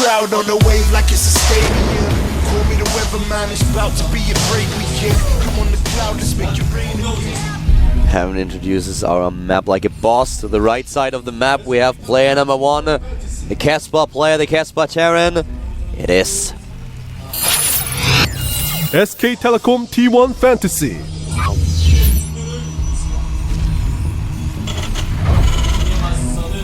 crowd on the wave like it's a stadium. Call me the weatherman, it's about to be a great weekend. Come on the cloud, let's make it rain again. Heaven introduces our map like a boss. To the right side of the map we have player number 1, the Casper player, the Casper Terran. It is SK Telecom T1 Fantasy.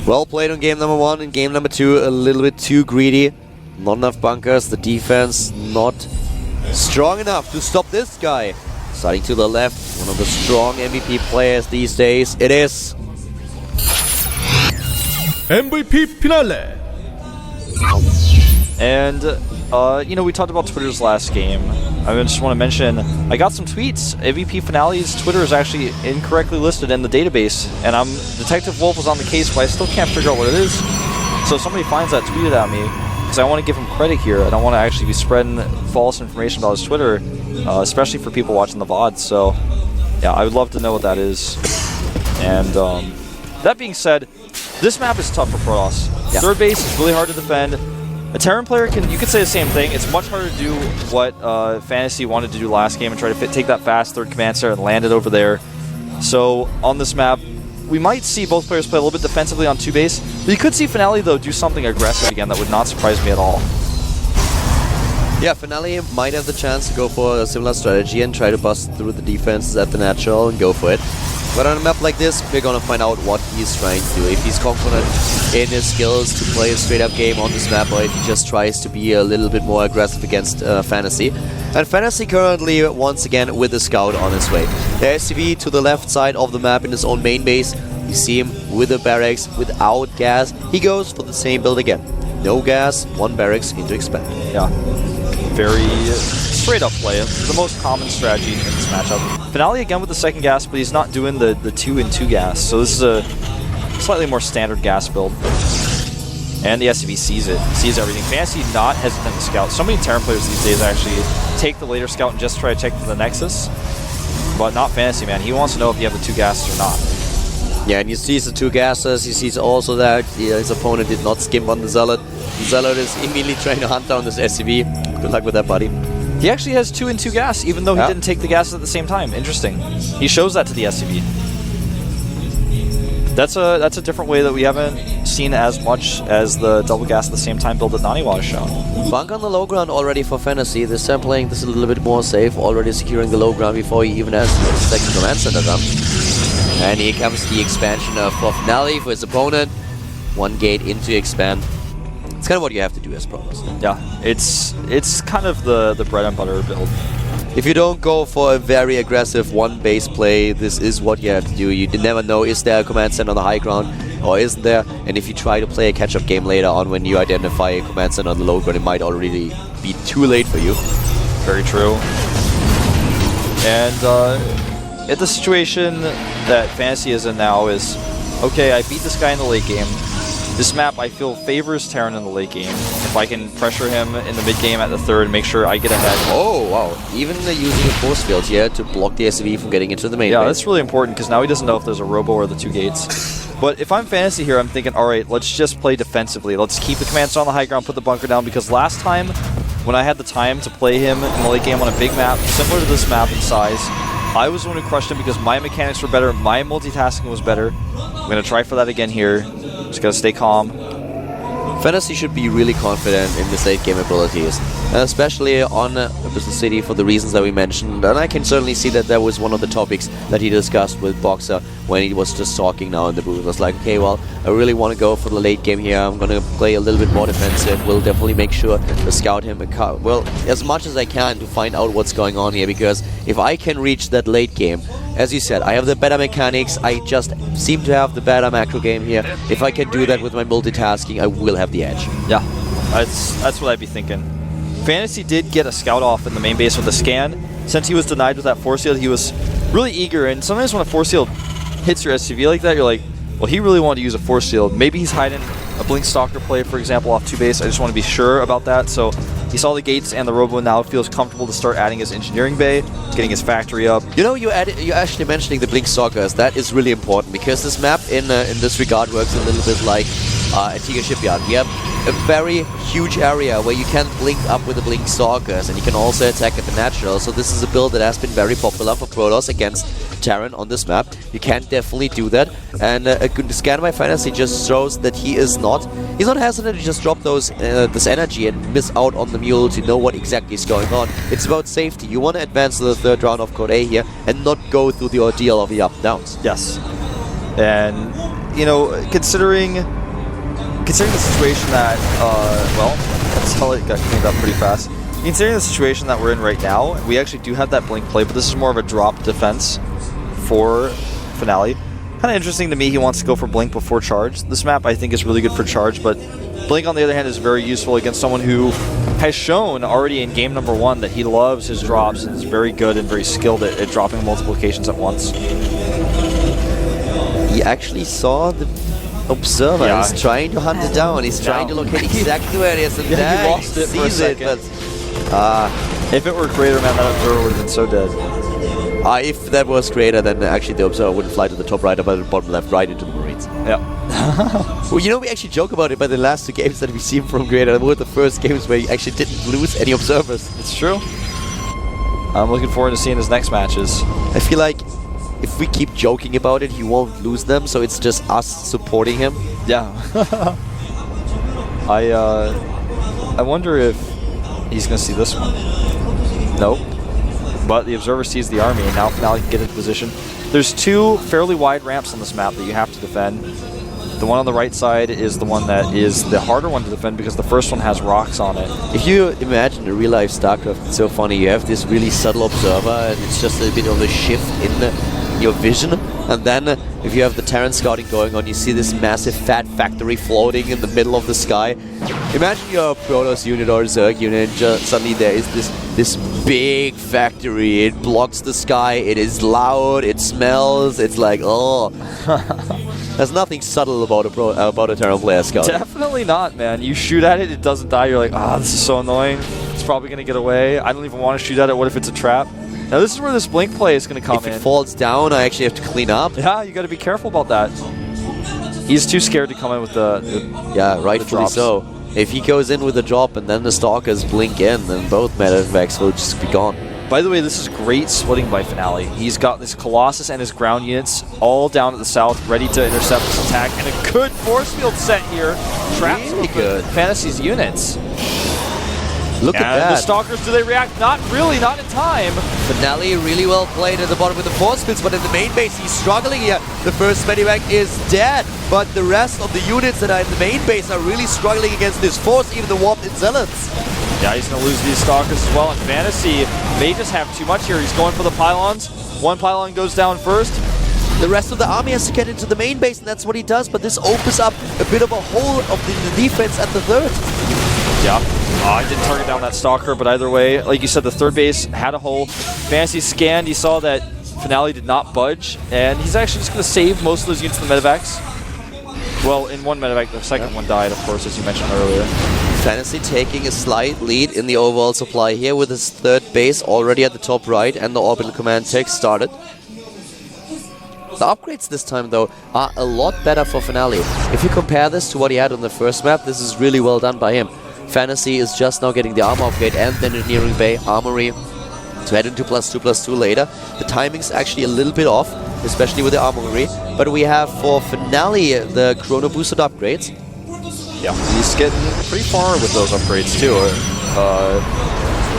Well played on game number 1. In game number 2, a little bit too greedy. Not enough bunkers. The defense not strong enough to stop this guy. Starting to the left, one of the strong MVP players these days. It is MVP Finale. And, you know, we talked about Twitter's last game. I just want to mention, I got some tweets. MVP Finale's Twitter is actually incorrectly listed in the database. And Detective Wolf was on the case, but I still can't figure out what it is. So if somebody finds that, tweet it at me. Because I want to give him credit here. I don't want to actually be spreading false information about his Twitter. Especially for people watching the VOD. So, yeah, I would love to know what that is. And, that being said, this map is tough for Protoss. Yeah. Third base is really hard to defend. A Terran player you could say the same thing. It's much harder to do what Fantasy wanted to do last game and try to take that fast third command center and land it over there. So on this map, we might see both players play a little bit defensively on 2 base. But you could see Finale though do something aggressive again that would not surprise me at all. Yeah, Finale might have the chance to go for a similar strategy and try to bust through the defenses at the natural and go for it. But on a map like this, we're gonna find out what he's trying to do. If he's confident in his skills to play a straight-up game on this map, or if he just tries to be a little bit more aggressive against Fantasy. And Fantasy currently, once again, with a scout on his way. The SCV to the left side of the map in his own main base. You see him with the barracks, without gas. He goes for the same build again. No gas, 1 barracks into expand. Yeah. Very straight up play. The most common strategy in this matchup. Finale again with the second gas, but he's not doing the 2 and 2 gas. So this is a slightly more standard gas build. And the SCV sees it, sees everything. Fantasy not hesitant to scout. So many Terran players these days actually take the later scout and just try to check the Nexus. But not Fantasy, man. He wants to know if you have the 2 gases or not. Yeah, and he sees the 2 gases. He sees also that his opponent did not skimp on the Zealot. The Zealot is immediately trying to hunt down this SCV. Good luck with that, buddy. He actually has 2 and 2 gas, even though he didn't take the gases at the same time. Interesting. He shows that to the SCV. That's a different way that we haven't seen as much as the double gas at the same time build that Naniwa has shown. Bunk on the low ground already for Fantasy. This time playing this a little bit more safe, already securing the low ground before he even has the second command center done. And here comes the expansion for Finale for his opponent. 1 gate into expand. It's kind of what you have to do as Protoss. Yeah, it's kind of the bread and butter build. If you don't go for a very aggressive 1 base play, this is what you have to do. You never know, is there a command center on the high ground or isn't there? And if you try to play a catch-up game later on when you identify a command center on the low ground, it might already be too late for you. Very true. And at the situation that Fantasy is in now is, okay, I beat this guy in the late game. This map, I feel, favors Terran in the late game. If I can pressure him in the mid game at the third and make sure I get ahead. Oh, wow. Even using a force field here to block the SCV from getting into the main Yeah, base. that's really important because now he doesn't know if there's a robo or the 2 gates. But if I'm Fantasy here, I'm thinking, alright, let's just play defensively. Let's keep the command center on the high ground, put the bunker down, because last time, when I had the time to play him in the late game on a big map, similar to this map in size, I was the one who crushed him because my mechanics were better, my multitasking was better. I'm going to try for that again here. Just got to stay calm. Fantasy should be really confident in his late game abilities, especially on Abyssal City for the reasons that we mentioned. And I can certainly see that that was one of the topics that he discussed with Boxer when he was just talking now in the booth. I was like, okay, well, I really want to go for the late game here. I'm going to play a little bit more defensive. We'll definitely make sure to scout him well as much as I can to find out what's going on here, because if I can reach that late game, as you said, I have the better mechanics, I just seem to have the better macro game here. If I can do that with my multitasking, I will have the edge. Yeah, that's what I'd be thinking. Fantasy did get a scout off in the main base with a scan. Since he was denied with that force field, he was really eager, and sometimes when a force field hits your SCV like that, you're like, well, he really wanted to use a force field. Maybe he's hiding a Blink Stalker play, for example, off 2 base. I just want to be sure about that. So he saw the gates and the robo, now feels comfortable to start adding his engineering bay, getting his factory up. You know, you're actually mentioning the Blink Stalkers. That is really important because this map in this regard works a little bit like Antigua Shipyard. We have a very huge area where you can blink up with the Blink Stalkers, and you can also attack at the natural. So this is a build that has been very popular for Protoss against Terran on this map. You can definitely do that, and a good scan by Fantasy just shows that he's not hesitant to just drop this energy and miss out on the mule to know what exactly is going on. It's about safety. You want to advance to the third round of Code A here and not go through the ordeal of the up and downs. Yes. And, you know, considering the situation that, well, that's how it got cleaned up pretty fast. Considering the situation that we're in right now, we actually do have that blink play, but this is more of a drop defense for Finale. Kind of interesting to me, he wants to go for blink before charge. This map, I think, is really good for charge, but blink, on the other hand, is very useful against someone who has shown already in game number 1 that he loves his drops and is very good and very skilled at dropping multiplications at once. He actually saw the observer. Yeah. He's trying to hunt it down. He's trying to locate exactly where it is, and Yeah, he then lost it for a sees it. second. But If it were greater, man, that observer would have been so dead. if that was greater, then actually the observer wouldn't fly to the top right or the bottom left, right into the Marines. Yeah. Well, you know, we actually joke about it by the last 2 games that we've seen from Greater. They were the first games where he actually didn't lose any observers. It's true. I'm looking forward to seeing his next matches. I feel like if we keep joking about it, he won't lose them, so it's just us supporting him. Yeah. I wonder if he's going to see this one. Nope. But the observer sees the army, and now Finale can get into position. There's 2 fairly wide ramps on this map that you have to defend. The one on the right side is the one that is the harder one to defend because the first one has rocks on it. If you imagine a real-life StarCraft, it's so funny. You have this really subtle observer, and it's just a bit of a shift in your vision. And then, if you have the Terran scouting going on, you see this massive fat factory floating in the middle of the sky. Imagine you're a Protoss unit or a Zerg unit, and just suddenly there is this big factory. It blocks the sky, it is loud, it smells, it's like, oh. There's nothing subtle about a Terran player scout. Definitely not, man. You shoot at it, it doesn't die. You're like, ah, this is so annoying. It's probably going to get away. I don't even want to shoot at it. What if it's a trap? Now this is where this blink play is going to come If in. it falls down, I actually have to clean up. Yeah, you got to be careful about that. He's too scared to come in with the Yeah, rightfully drops. so. If he goes in with a drop and then the Stalkers blink in, then both medevacs will just be gone. By the way, this is great splitting by Finale. He's got this Colossus and his ground units all down at the south, ready to intercept this attack, and a good force field set here. Traps Really good. Fantasy's units. Look And at that. the Stalkers, do they react? Not really, not in time. Finale really well played at the bottom with the force fields, but in the main base he's struggling here. The first medivac is dead, but the rest of the units that are in the main base are really struggling against this force, even the warped Zealots. Yeah, he's going to lose these Stalkers as well, and Fantasy may just have too much here. He's going for the pylons. One pylon goes down first. The rest of the army has to get into the main base, and that's what he does, but this opens up a bit of a hole of the defense at the third. Yeah. I didn't target down that Stalker, but either way, like you said, the third base had a hole. Fantasy scanned, he saw that Finale did not budge, and he's actually just going to save most of those units in the medevacs. Well, in one medevac, the second one died, of course, as you mentioned earlier. Fantasy taking a slight lead in the overall supply here with his third base already at the top right, and the orbital command tech started. The upgrades this time, though, are a lot better for Finale. If you compare this to what he had on the first map, this is really well done by him. Fantasy is just now getting the armor upgrade and the engineering bay armory to head into +2/+2 later. The timing's actually a little bit off, especially with the armory, but we have for Finale the chrono boosted upgrades. Yeah, he's getting pretty far with those upgrades too.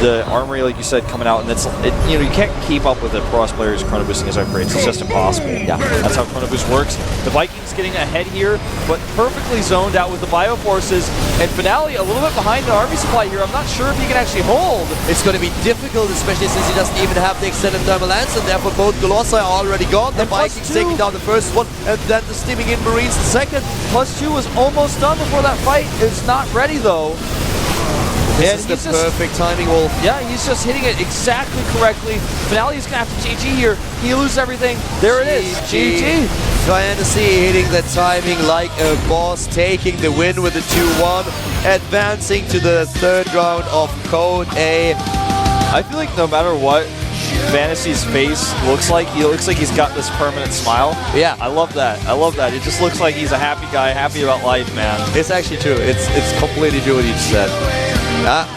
The armory, like you said, coming out, and you know, you can't keep up with a Protoss player who's chrono boosting his upgrades. It's just impossible. Yeah, that's how chrono boost works. The Vikings getting ahead here, but perfectly zoned out with the bioforces, and Finale a little bit behind the army supply here. I'm not sure if he can actually hold. It's going to be difficult, especially since he doesn't even have the extended thermal lance, and therefore both Colossi are already gone. The And Vikings +2. taking down the first one, and then the steaming in Marines the second. +2 was almost done before that fight. Is not ready though. This is the perfect timing, Wolf. Yeah, he's just hitting it exactly correctly. Finale is going to have to GG here. He loses everything. There it is. GG. Fantasy hitting the timing like a boss, taking the win with the 2-1, advancing to the third round of Code A. I feel like no matter what, Fantasy's face looks like. He looks like he's got this permanent smile. Yeah. I love that. I love that. It just looks like he's a happy guy, happy about life, man. It's actually true. It's completely true what you just said.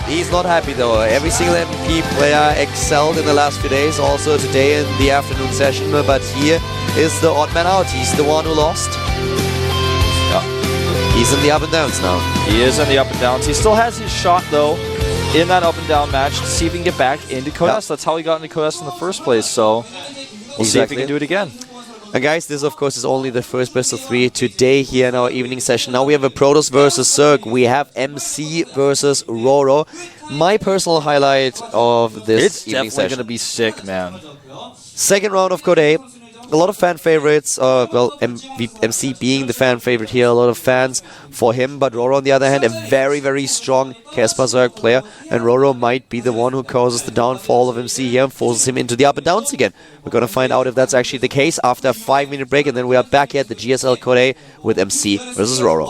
He's not happy though. Every single MVP player excelled in the last few days, also today in the afternoon session, but here is the odd man out. He's the one who lost. He's in the up and downs now. He is in the up and downs. He still has his shot though in that up and down match to see if he can get back into Codes. That's how he got into Codes in the first place, so we'll see if he can do it again. And guys, this of course is only the first best of 3 today here in our evening session. Now we have a Protoss versus Zerg. We have MC versus Roro. My personal highlight of this evening session. It's definitely going to be sick, man. Second round of Code A. A lot of fan favorites, well, MC being the fan favorite here, a lot of fans for him, but Roro on the other hand, a very, very strong Casper Zerg player, and Roro might be the one who causes the downfall of MC here and forces him into the up and downs again. We're going to find out if that's actually the case after a 5-minute break, and then we are back at the GSL Code A with MC versus Roro.